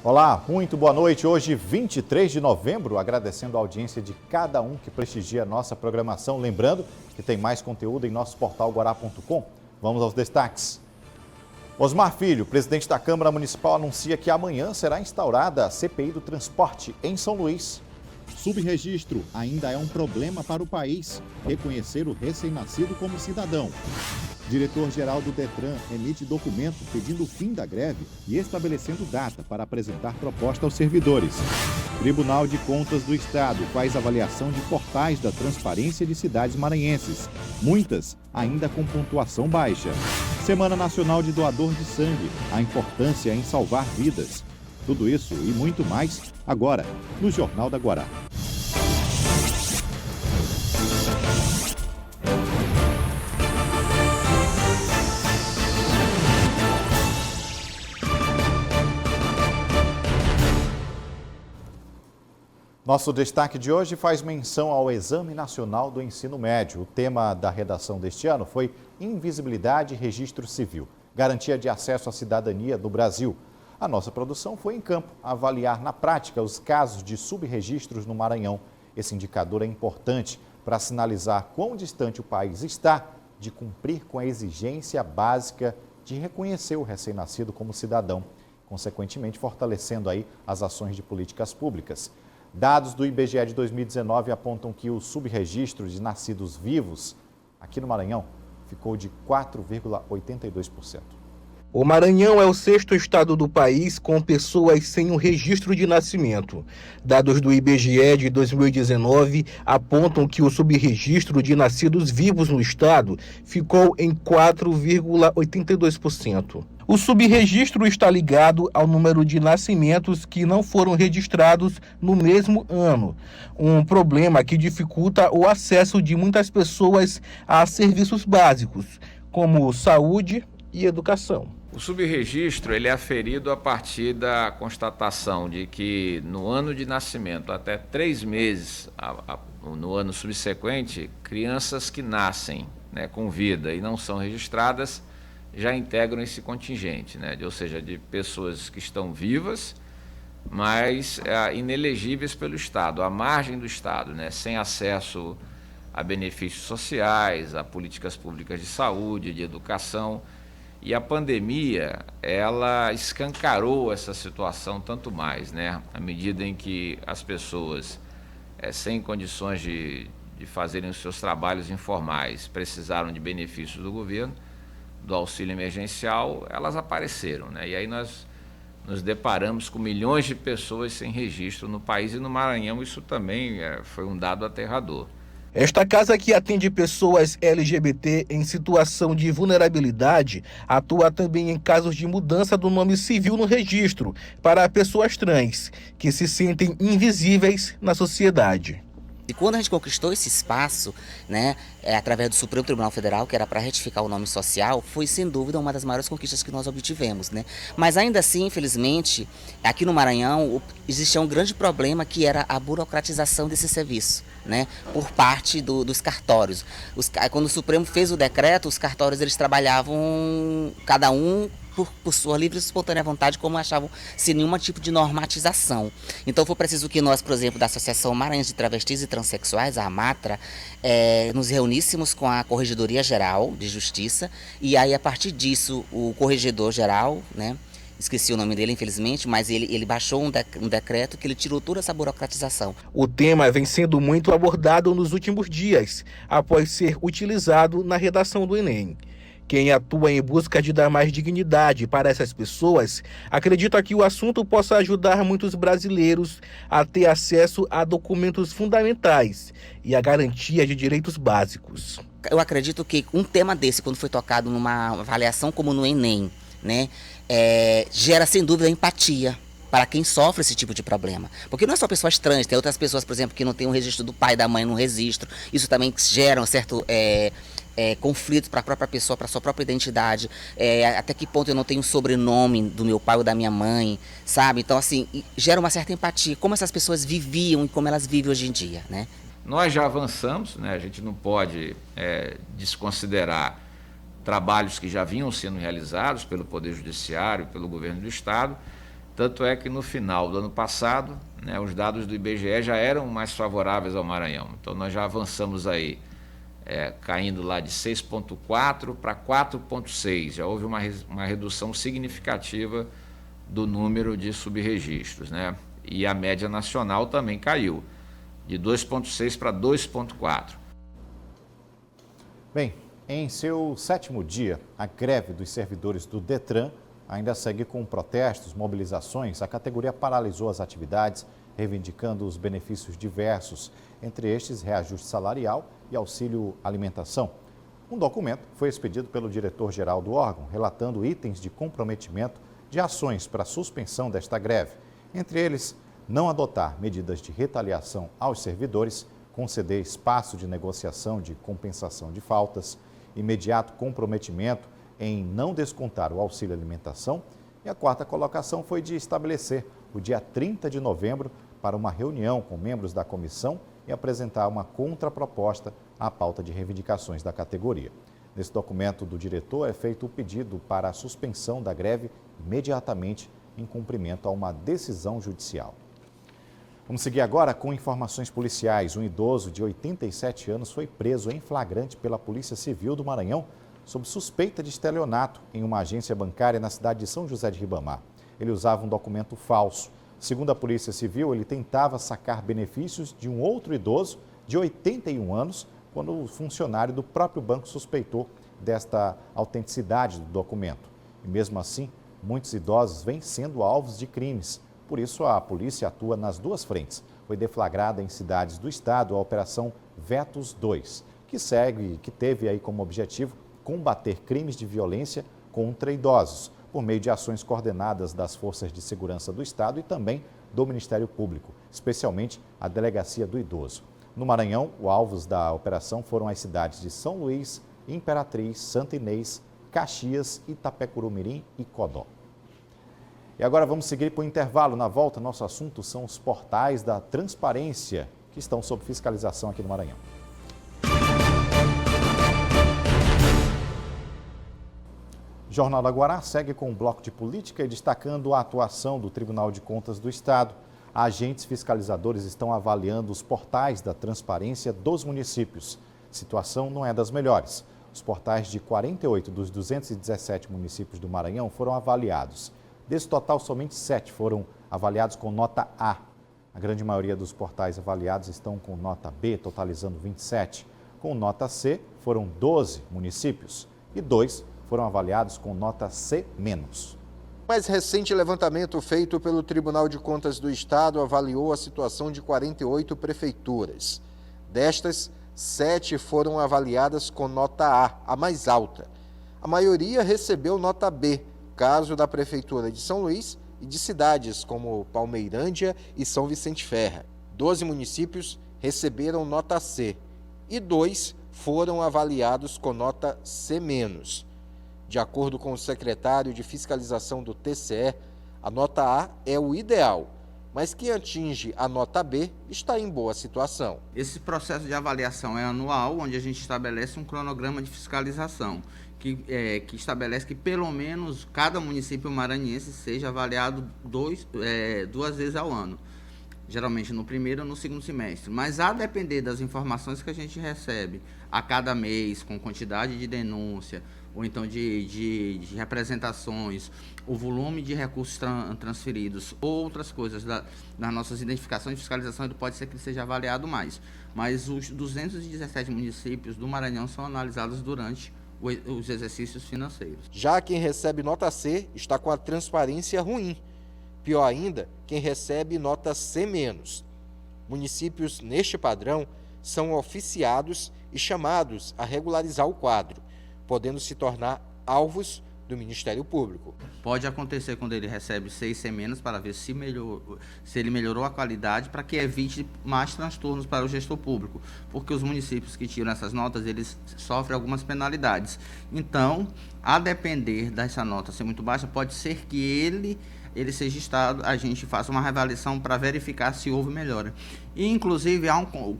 Olá, muito boa noite. Hoje, 23 de novembro, agradecendo a audiência de cada um que prestigia a nossa programação. Lembrando que tem mais conteúdo em nosso portal guará.com. Vamos aos destaques. Osmar Filho, presidente da Câmara Municipal, anuncia que amanhã será instaurada a CPI do transporte em São Luís. Subregistro ainda é um problema para o país. Reconhecer o recém-nascido como cidadão. Diretor-geral do Detran emite documento pedindo o fim da greve e estabelecendo data para apresentar proposta aos servidores. Tribunal de Contas do Estado faz avaliação de portais da transparência de cidades maranhenses, muitas ainda com pontuação baixa. Semana Nacional de Doador de Sangue, a importância em salvar vidas. Tudo isso e muito mais agora no Jornal da Guará. Nosso destaque de hoje faz menção ao Exame Nacional do Ensino Médio. O tema da redação deste ano foi Invisibilidade e Registro Civil, garantia de acesso à cidadania no Brasil. A nossa produção foi em campo avaliar na prática os casos de subregistros no Maranhão. Esse indicador é importante para sinalizar quão distante o país está de cumprir com a exigência básica de reconhecer o recém-nascido como cidadão, consequentemente fortalecendo aí as ações de políticas públicas. Dados do IBGE de 2019 apontam que o subregistro de nascidos vivos aqui no Maranhão ficou de 4,82%. O Maranhão é o 6º estado do país com pessoas sem um registro de nascimento. Dados do IBGE de 2019 apontam que o subregistro de nascidos vivos no estado ficou em 4,82%. O subregistro está ligado ao número de nascimentos que não foram registrados no mesmo ano, um problema que dificulta o acesso de muitas pessoas a serviços básicos, como saúde e educação. O subregistro ele é aferido a partir da constatação de que no ano de nascimento, até 3 meses no ano subsequente, crianças que nascem, com vida e não são registradas já integram esse contingente, ou seja, de pessoas que estão vivas, mas inelegíveis pelo Estado, à margem do Estado, sem acesso a benefícios sociais, a políticas públicas de saúde, de educação. E a pandemia, ela escancarou essa situação tanto mais, à medida em que as pessoas, sem condições de fazerem os seus trabalhos informais, precisaram de benefícios do governo, do auxílio emergencial, elas apareceram, E aí nós nos deparamos com milhões de pessoas sem registro no país, e no Maranhão isso também foi um dado aterrador. Esta casa, que atende pessoas LGBT em situação de vulnerabilidade, atua também em casos de mudança do nome civil no registro para pessoas trans, que se sentem invisíveis na sociedade. E quando a gente conquistou esse espaço, através do Supremo Tribunal Federal, que era para retificar o nome social, foi sem dúvida uma das maiores conquistas que nós obtivemos, Mas ainda assim, infelizmente, aqui no Maranhão existia um grande problema, que era a burocratização desse serviço, por parte dos cartórios. Quando o Supremo fez o decreto, os cartórios eles trabalhavam cada um por sua livre e espontânea vontade, como achavam, sem nenhum tipo de normatização. Então foi preciso que nós, por exemplo, da Associação Maranhense de Travestis e Transsexuais, a AMATRA, nos reuníssemos com a Corregedoria Geral de Justiça, e aí a partir disso o Corregedor Geral, esqueci o nome dele infelizmente, mas ele baixou um decreto que ele tirou toda essa burocratização. O tema vem sendo muito abordado nos últimos dias, após ser utilizado na redação do Enem. Quem atua em busca de dar mais dignidade para essas pessoas acredita que o assunto possa ajudar muitos brasileiros a ter acesso a documentos fundamentais e a garantia de direitos básicos. Eu acredito que um tema desse, quando foi tocado numa avaliação como no Enem, gera sem dúvida empatia para quem sofre esse tipo de problema. Porque não é só pessoas trans, tem outras pessoas, por exemplo, que não tem um registro do pai e da mãe no registro. Isso também gera um certo conflito para a própria pessoa, para a sua própria identidade. Até que ponto eu não tenho o sobrenome do meu pai ou da minha mãe, sabe? Então, assim, gera uma certa empatia. Como essas pessoas viviam e como elas vivem hoje em dia, Nós já avançamos, a gente não pode desconsiderar trabalhos que já vinham sendo realizados pelo Poder Judiciário, pelo Governo do Estado, Tanto é que no final do ano passado, né, os dados do IBGE já eram mais favoráveis ao Maranhão. Então nós já avançamos aí, caindo lá de 6,4 para 4,6. Já houve uma redução significativa do número de subregistros, né? E a média nacional também caiu, de 2,6 para 2,4. Bem, em seu 7º dia, a greve dos servidores do Detran ainda segue com protestos, mobilizações. A categoria paralisou as atividades, reivindicando os benefícios diversos, entre estes reajuste salarial e auxílio alimentação. Um documento foi expedido pelo diretor-geral do órgão, relatando itens de comprometimento de ações para a suspensão desta greve. Entre eles, não adotar medidas de retaliação aos servidores, conceder espaço de negociação de compensação de faltas, imediato comprometimento em não descontar o auxílio alimentação. E a 4ª colocação foi de estabelecer o dia 30 de novembro para uma reunião com membros da comissão e apresentar uma contraproposta à pauta de reivindicações da categoria. Nesse documento do diretor é feito o pedido para a suspensão da greve imediatamente em cumprimento a uma decisão judicial. Vamos seguir agora com informações policiais. Um idoso de 87 anos foi preso em flagrante pela Polícia Civil do Maranhão sob suspeita de estelionato em uma agência bancária na cidade de São José de Ribamar. Ele usava um documento falso. Segundo a Polícia Civil, ele tentava sacar benefícios de um outro idoso de 81 anos, quando o funcionário do próprio banco suspeitou desta autenticidade do documento. E mesmo assim, muitos idosos vêm sendo alvos de crimes. Por isso, a polícia atua nas duas frentes. Foi deflagrada em cidades do estado a Operação Vetos 2, que teve aí como objetivo combater crimes de violência contra idosos, por meio de ações coordenadas das Forças de Segurança do Estado e também do Ministério Público, especialmente a Delegacia do Idoso. No Maranhão, os alvos da operação foram as cidades de São Luís, Imperatriz, Santa Inês, Caxias, Itapecuru-Mirim e Codó. E agora vamos seguir para o intervalo. Na volta, nosso assunto são os portais da transparência que estão sob fiscalização aqui no Maranhão. O Jornal da Guará segue com um bloco de política e destacando a atuação do Tribunal de Contas do Estado. Agentes fiscalizadores estão avaliando os portais da transparência dos municípios. A situação não é das melhores. Os portais de 48 dos 217 municípios do Maranhão foram avaliados. Desse total, somente 7 foram avaliados com nota A. A grande maioria dos portais avaliados estão com nota B, totalizando 27. Com nota C, foram 12 municípios e 2 foram avaliados com nota C-. O mais recente levantamento feito pelo Tribunal de Contas do Estado avaliou a situação de 48 prefeituras. Destas, 7 foram avaliadas com nota A mais alta. A maioria recebeu nota B, caso da Prefeitura de São Luís e de cidades como Palmeirândia e São Vicente Ferra. 12 municípios receberam nota C e 2 foram avaliados com nota C-. De acordo com o secretário de Fiscalização do TCE, a nota A é o ideal, mas quem atinge a nota B está em boa situação. Esse processo de avaliação é anual, onde a gente estabelece um cronograma de fiscalização, que estabelece que pelo menos cada município maranhense seja avaliado duas vezes ao ano, geralmente no primeiro ou no segundo semestre. Mas a depender das informações que a gente recebe a cada mês, com quantidade de denúncia, ou então de representações, o volume de recursos transferidos, outras coisas das nossas identificações de fiscalização, pode ser que ele seja avaliado mais. Mas os 217 municípios do Maranhão são analisados durante os exercícios financeiros. Já quem recebe nota C está com a transparência ruim. Pior ainda, quem recebe nota C-. Municípios neste padrão são oficiados e chamados a regularizar o quadro, podendo se tornar alvos do Ministério Público. Pode acontecer quando ele recebe 6 C- para ver se ele melhorou a qualidade, para que evite mais transtornos para o gestor público, porque os municípios que tiram essas notas, eles sofrem algumas penalidades. Então, a depender dessa nota ser muito baixa, pode ser que ele ele seja estado, a gente faça uma reavaliação para verificar se houve melhora. E, inclusive,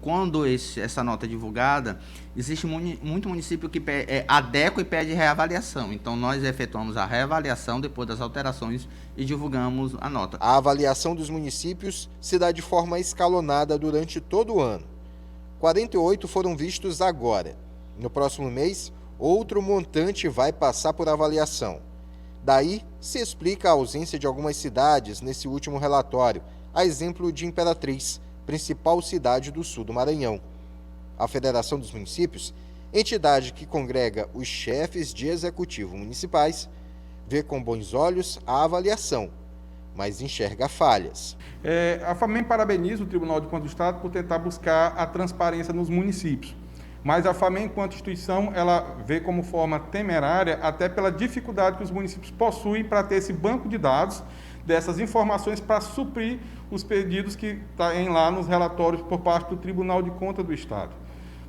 quando essa nota é divulgada, existe muito município que adequa e pede reavaliação. Então, nós efetuamos a reavaliação depois das alterações e divulgamos a nota. A avaliação dos municípios se dá de forma escalonada durante todo o ano. 48 foram vistos agora. No próximo mês, outro montante vai passar por avaliação. Daí, se explica a ausência de algumas cidades nesse último relatório, a exemplo de Imperatriz, principal cidade do sul do Maranhão. A Federação dos Municípios, entidade que congrega os chefes de executivo municipais, vê com bons olhos a avaliação, mas enxerga falhas. A FAMEM parabeniza o Tribunal de Contas do Estado por tentar buscar a transparência nos municípios. Mas a FAMEM, enquanto instituição, ela vê como forma temerária, até pela dificuldade que os municípios possuem para ter esse banco de dados, dessas informações para suprir os pedidos que estão lá nos relatórios por parte do Tribunal de Contas do Estado. Pra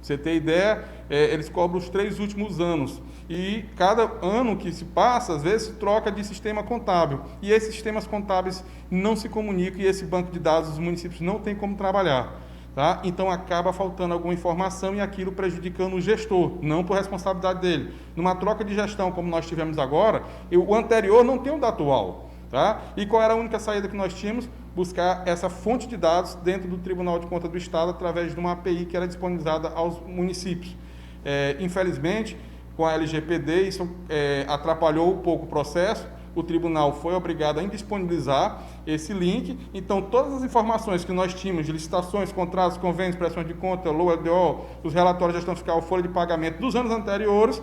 você ter ideia, eles cobram os 3 últimos anos. E cada ano que se passa, às vezes, se troca de sistema contábil. E esses sistemas contábeis não se comunicam e esse banco de dados dos municípios não tem como trabalhar. Tá? Então, acaba faltando alguma informação e aquilo prejudicando o gestor, não por responsabilidade dele. Numa troca de gestão, como nós tivemos agora, o anterior não tem o da atual. Tá? E qual era a única saída que nós tínhamos? Buscar essa fonte de dados dentro do Tribunal de Contas do Estado, através de uma API que era disponibilizada aos municípios. Infelizmente, com a LGPD, isso atrapalhou um pouco o processo. O tribunal foi obrigado a indisponibilizar esse link. Então, todas as informações que nós tínhamos de licitações, contratos, convênios, prestações de conta, LOA, os relatórios de gestão fiscal, folha de pagamento dos anos anteriores,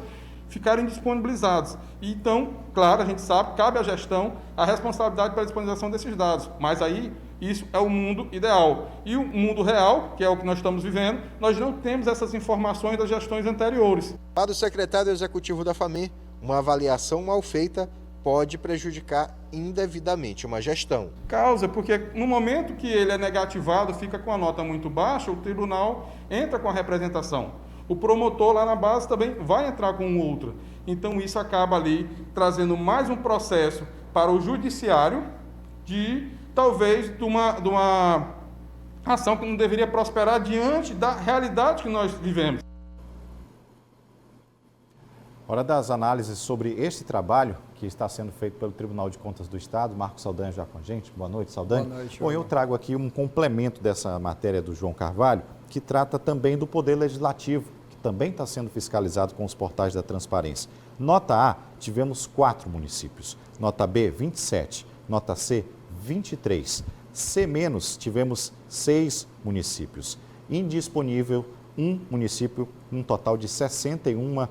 ficaram indisponibilizados. Então, claro, a gente sabe, cabe à gestão a responsabilidade pela disponibilização desses dados. Mas aí, isso é o mundo ideal. E o mundo real, que é o que nós estamos vivendo, nós não temos essas informações das gestões anteriores. Para o secretário executivo da FAMEM, uma avaliação mal feita pode prejudicar indevidamente uma gestão. Causa, porque no momento que ele é negativado, fica com a nota muito baixa, o tribunal entra com a representação. O promotor lá na base também vai entrar com outra. Então, isso acaba ali trazendo mais um processo para o judiciário de, talvez, de uma ação que não deveria prosperar diante da realidade que nós vivemos. Hora das análises sobre este trabalho que está sendo feito pelo Tribunal de Contas do Estado. Marcos Saldanha já com a gente. Boa noite, Saldanha. Boa noite. Bom, eu trago aqui um complemento dessa matéria do João Carvalho, que trata também do Poder Legislativo, que também está sendo fiscalizado com os portais da transparência. Nota A, tivemos 4 municípios. Nota B, 27. Nota C, 23. C-, tivemos 6 municípios. Indisponível, 1 município, um total de 61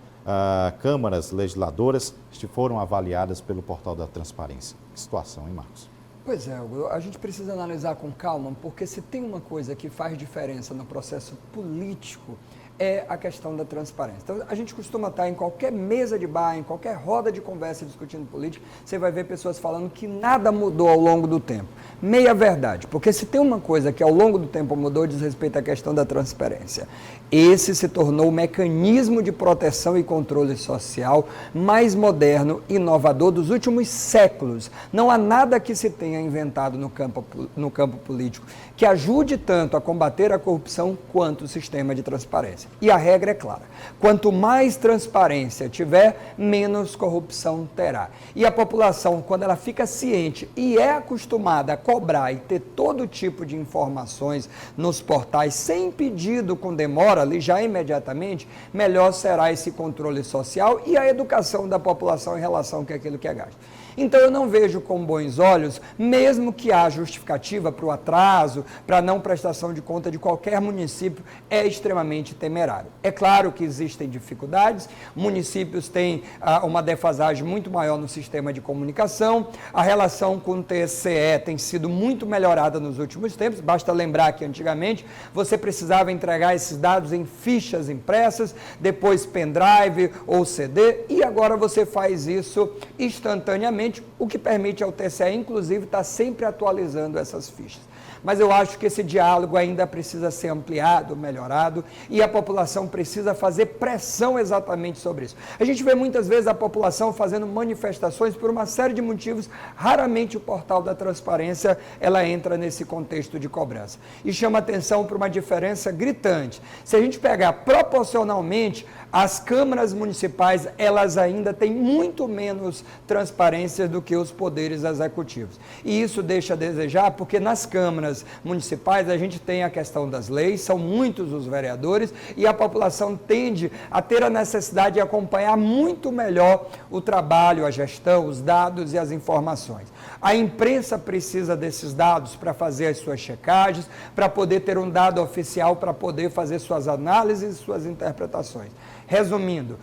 câmaras legisladoras que foram avaliadas pelo portal da transparência. Que situação, hein, Marcos? Pois é, Hugo, a gente precisa analisar com calma, porque se tem uma coisa que faz diferença no processo político, é a questão da transparência. Então, a gente costuma estar em qualquer mesa de bar, em qualquer roda de conversa discutindo política, você vai ver pessoas falando que nada mudou ao longo do tempo. Meia verdade, porque se tem uma coisa que ao longo do tempo mudou, diz respeito à questão da transparência. Esse se tornou o mecanismo de proteção e controle social mais moderno e inovador dos últimos séculos. Não há nada que se tenha inventado no campo político que ajude tanto a combater a corrupção quanto o sistema de transparência. E a regra é clara: quanto mais transparência tiver, menos corrupção terá. E a população, quando ela fica ciente e é acostumada a cobrar e ter todo tipo de informações nos portais, sem pedido, com demora, ali já imediatamente, melhor será esse controle social e a educação da população em relação com aquilo que é gasto. Então, eu não vejo com bons olhos, mesmo que há justificativa para o atraso, para a não prestação de conta de qualquer município, é extremamente temerário. É claro que existem dificuldades, municípios têm uma defasagem muito maior no sistema de comunicação, a relação com o TSE tem sido muito melhorada nos últimos tempos, basta lembrar que antigamente você precisava entregar esses dados em fichas impressas, depois pendrive ou CD, e agora você faz isso instantaneamente, efetivamente, o que permite ao TCE, inclusive, estar sempre atualizando essas fichas. Mas eu acho que esse diálogo ainda precisa ser ampliado, melhorado, e a população precisa fazer pressão exatamente sobre isso. A gente vê muitas vezes a população fazendo manifestações por uma série de motivos, raramente o portal da transparência ela entra nesse contexto de cobrança. E chama atenção para uma diferença gritante. Se a gente pegar proporcionalmente, as câmaras municipais, elas ainda têm muito menos transparência do que os poderes executivos. E isso deixa a desejar, porque nas câmaras municipais a gente tem a questão das leis, são muitos os vereadores, e a população tende a ter a necessidade de acompanhar muito melhor o trabalho, a gestão, os dados e as informações. A imprensa precisa desses dados para fazer as suas checagens, para poder ter um dado oficial, para poder fazer suas análises e suas interpretações. Resumindo,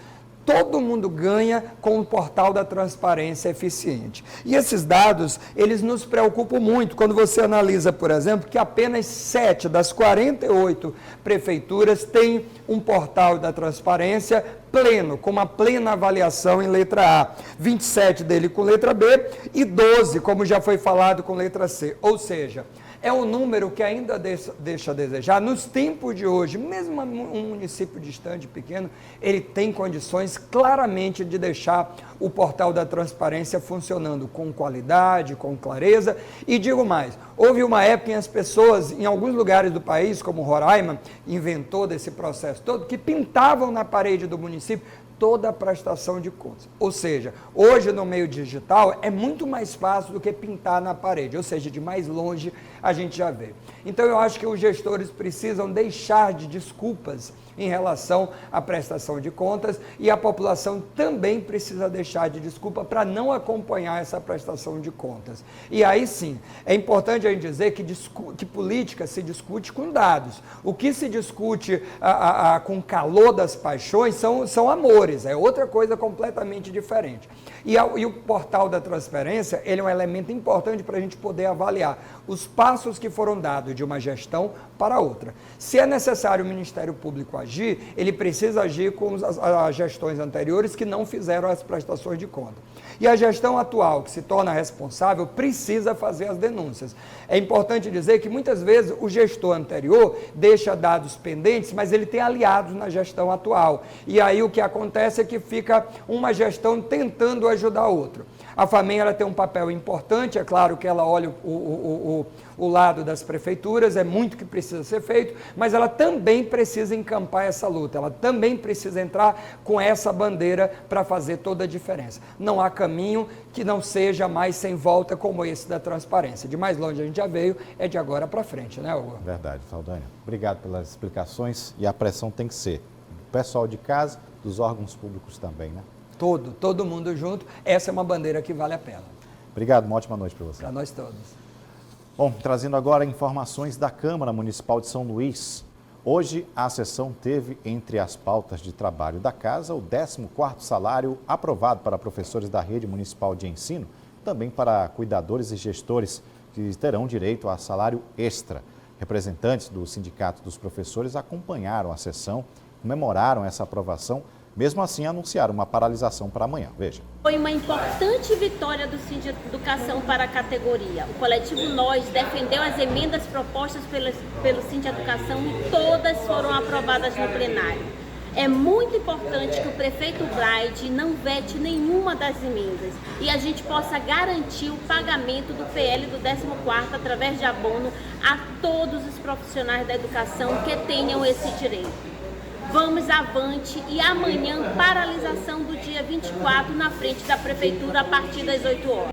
todo mundo ganha com o portal da transparência eficiente. E esses dados, eles nos preocupam muito quando você analisa, por exemplo, que apenas 7 das 48 prefeituras têm um portal da transparência pleno, com uma plena avaliação em letra A, 27 dele com letra B e 12, como já foi falado, com letra C. Ou seja, é um número que ainda deixa a desejar. Nos tempos de hoje, mesmo um município distante, pequeno, ele tem condições claramente de deixar o portal da transparência funcionando com qualidade, com clareza. E digo mais, houve uma época em as pessoas, em alguns lugares do país, como Roraima, inventou desse processo todo, que pintavam na parede do município toda a prestação de contas. Ou seja, hoje no meio digital é muito mais fácil do que pintar na parede, ou seja, de mais longe a gente já vê. Então eu acho que os gestores precisam deixar de desculpas em relação à prestação de contas e a população também precisa deixar de desculpa para não acompanhar essa prestação de contas. E aí sim, é importante a gente dizer que política se discute com dados. O que se discute com calor das paixões são amores, é outra coisa completamente diferente. E o portal da transparência, ele é um elemento importante para a gente poder avaliar os passos que foram dados de uma gestão para outra. Se é necessário o Ministério Público agir, ele precisa agir com as gestões anteriores que não fizeram as prestações de conta. E a gestão atual, que se torna responsável, precisa fazer as denúncias. É importante dizer que muitas vezes o gestor anterior deixa dados pendentes, mas ele tem aliados na gestão atual. E aí o que acontece é que fica uma gestão tentando ajudar a outra. A FAMEM ela tem um papel importante, é claro que ela olha o lado das prefeituras, é muito que precisa ser feito, mas ela também precisa encampar essa luta, ela também precisa entrar com essa bandeira para fazer toda a diferença. Não há caminho que não seja mais sem volta como esse da transparência. De mais longe a gente já veio, é de agora para frente, né, Hugo? Verdade, Saldanha. Obrigado pelas explicações e a pressão tem que ser do pessoal de casa, dos órgãos públicos também, né? Todo mundo junto, essa é uma bandeira que vale a pena. Obrigado, uma ótima noite para você. Para nós todos. Bom, trazendo agora informações da Câmara Municipal de São Luís. Hoje, a sessão teve entre as pautas de trabalho da casa o 14º salário aprovado para professores da rede municipal de ensino, também para cuidadores e gestores que terão direito a salário extra. Representantes do Sindicato dos Professores acompanharam a sessão, comemoraram essa aprovação. Mesmo assim, anunciaram uma paralisação para amanhã. Veja. Foi uma importante vitória do Sindicato de Educação para a categoria. O coletivo Nós defendeu as emendas propostas pelo Sindicato de Educação e todas foram aprovadas no plenário. É muito importante que o prefeito Braide não vete nenhuma das emendas e a gente possa garantir o pagamento do PL do 14º através de abono a todos os profissionais da educação que tenham esse direito. Vamos avante e amanhã paralisação do dia 24 na frente da Prefeitura a partir das 8 horas.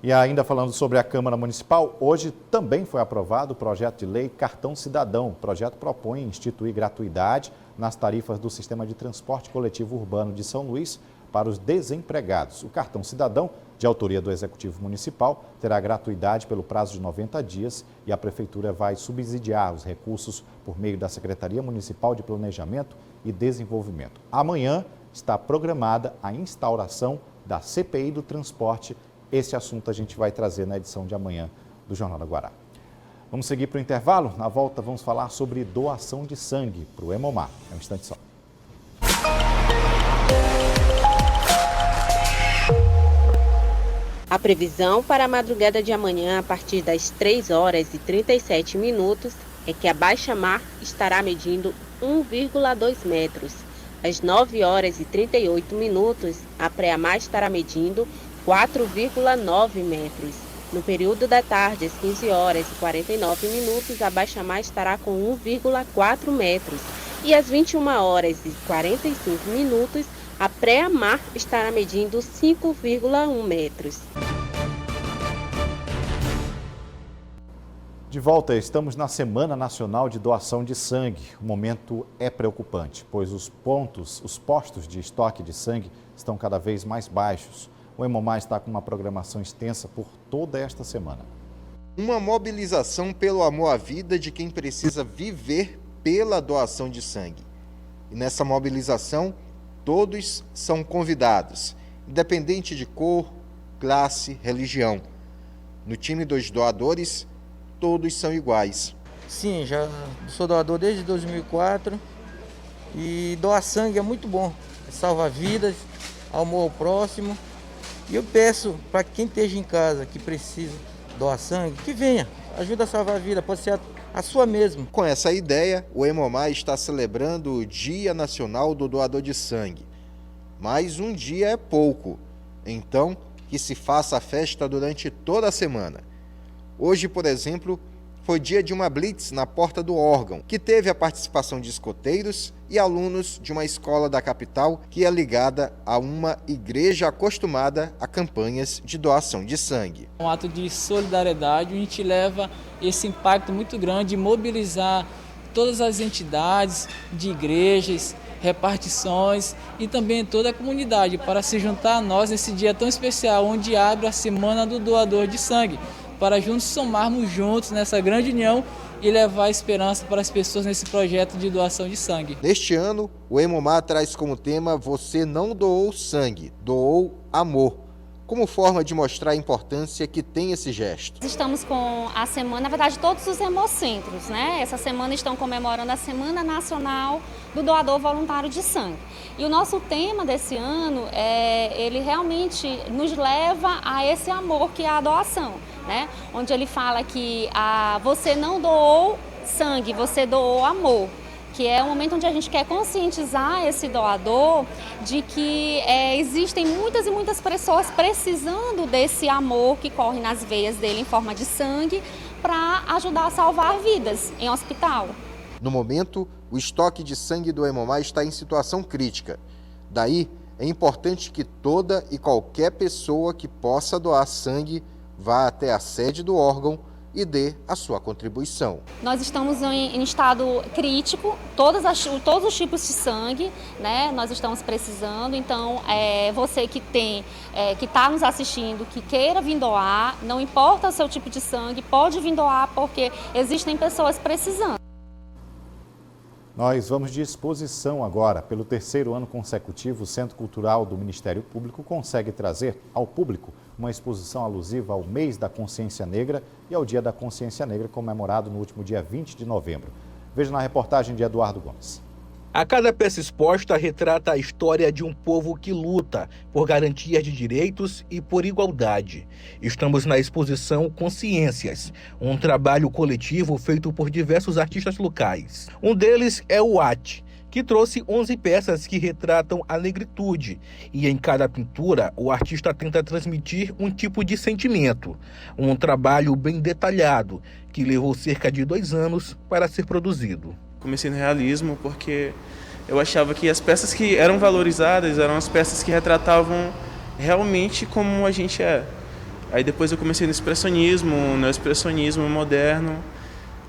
E ainda falando sobre a Câmara Municipal, hoje também foi aprovado o projeto de lei Cartão Cidadão. O projeto propõe instituir gratuidade nas tarifas do Sistema de Transporte Coletivo Urbano de São Luís para os desempregados. O Cartão Cidadão, de autoria do Executivo Municipal, terá gratuidade pelo prazo de 90 dias e a Prefeitura vai subsidiar os recursos por meio da Secretaria Municipal de Planejamento e Desenvolvimento. Amanhã está programada a instauração da CPI do transporte. Esse assunto a gente vai trazer na edição de amanhã do Jornal da Guará. Vamos seguir para o intervalo? Na volta vamos falar sobre doação de sangue para o Hemomar. É um instante só. A previsão para a madrugada de amanhã, a partir das 3h37, é que a baixa-mar estará medindo 1,2 metros. Às 9h38, a pré-mar estará medindo 4,9 metros. No período da tarde, às 15h49, a baixa-mar estará com 1,4 metros. E às 21h45, a pré-mar estará medindo 5,1 metros. De volta, estamos na Semana Nacional de Doação de Sangue. O momento é preocupante, pois os postos de estoque de sangue estão cada vez mais baixos. O Hemomar está com uma programação extensa por toda esta semana. Uma mobilização pelo amor à vida de quem precisa viver pela doação de sangue. E nessa mobilização, todos são convidados, independente de cor, classe, religião. No time dos doadores, todos são iguais. Sim, já sou doador desde 2004 e doar sangue é muito bom. Salva vidas, amor ao próximo. E eu peço para quem esteja em casa que precisa doar sangue, que venha, ajuda a salvar a vida, pode ser a sua mesmo. Com essa ideia, o Hemomar está celebrando o Dia Nacional do Doador de Sangue. Mas um dia é pouco, então que se faça a festa durante toda a semana. Hoje, por exemplo, foi dia de uma blitz na porta do órgão, que teve a participação de escoteiros e alunos de uma escola da capital que é ligada a uma igreja acostumada a campanhas de doação de sangue. Um ato de solidariedade, a gente leva esse impacto muito grande de mobilizar todas as entidades de igrejas, repartições e também toda a comunidade para se juntar a nós nesse dia tão especial, onde abre a Semana do Doador de Sangue, para juntos somarmos juntos nessa grande união e levar esperança para as pessoas nesse projeto de doação de sangue. Neste ano, o Hemomar traz como tema "Você não doou sangue, doou amor", como forma de mostrar a importância que tem esse gesto. Estamos com a semana, na verdade, todos os hemocentros, né? Essa semana estão comemorando a Semana Nacional do Doador Voluntário de Sangue. E o nosso tema desse ano, ele realmente nos leva a esse amor que é a doação, né? Onde ele fala que você não doou sangue, você doou amor. Que é um momento onde a gente quer conscientizar esse doador de que existem muitas e muitas pessoas precisando desse amor que corre nas veias dele em forma de sangue para ajudar a salvar vidas em hospital. No momento, o estoque de sangue do Hemomar está em situação crítica. Daí, é importante que toda e qualquer pessoa que possa doar sangue vá até a sede do órgão e dê a sua contribuição. Nós estamos em estado crítico, todos os tipos de sangue, né? Nós estamos precisando, então você que está nos assistindo, que queira vir doar, não importa o seu tipo de sangue, pode vir doar porque existem pessoas precisando. Nós vamos de exposição agora. Pelo terceiro ano consecutivo, o Centro Cultural do Ministério Público consegue trazer ao público uma exposição alusiva ao mês da Consciência Negra e ao Dia da Consciência Negra, comemorado no último dia 20 de novembro. Veja na reportagem de Eduardo Gomes. A cada peça exposta retrata a história de um povo que luta por garantia de direitos e por igualdade. Estamos na exposição Consciências, um trabalho coletivo feito por diversos artistas locais. Um deles é o Ati, que trouxe 11 peças que retratam a negritude. E em cada pintura, o artista tenta transmitir um tipo de sentimento. Um trabalho bem detalhado, que levou cerca de 2 anos para ser produzido. Comecei no realismo porque eu achava que as peças que eram valorizadas eram as peças que retratavam realmente como a gente é. Aí depois eu comecei no expressionismo moderno,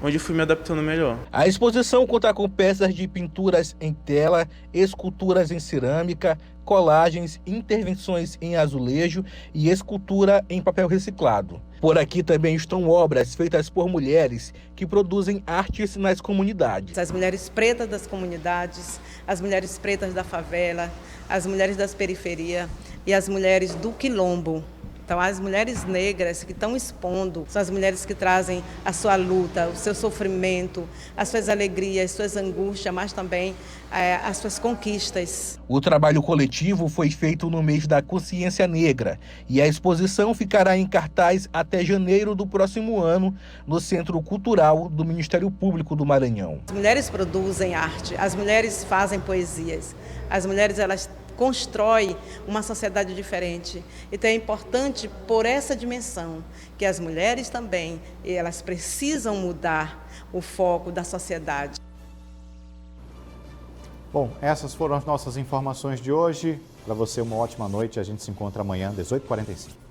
onde eu fui me adaptando melhor. A exposição conta com peças de pinturas em tela, esculturas em cerâmica, colagens, intervenções em azulejo e escultura em papel reciclado. Por aqui também estão obras feitas por mulheres que produzem artes nas comunidades. As mulheres pretas das comunidades, as mulheres pretas da favela, as mulheres das periferias e as mulheres do quilombo. Então, as mulheres negras que estão expondo são as mulheres que trazem a sua luta, o seu sofrimento, as suas alegrias, suas angústias, mas também as suas conquistas. O trabalho coletivo foi feito no mês da Consciência Negra e a exposição ficará em cartaz até janeiro do próximo ano no Centro Cultural do Ministério Público do Maranhão. As mulheres produzem arte, as mulheres fazem poesias, as mulheres elas constroem uma sociedade diferente. Então é importante por essa dimensão que as mulheres também elas precisam mudar o foco da sociedade. Bom, essas foram as nossas informações de hoje. Para você, uma ótima noite. A gente se encontra amanhã, 18h45.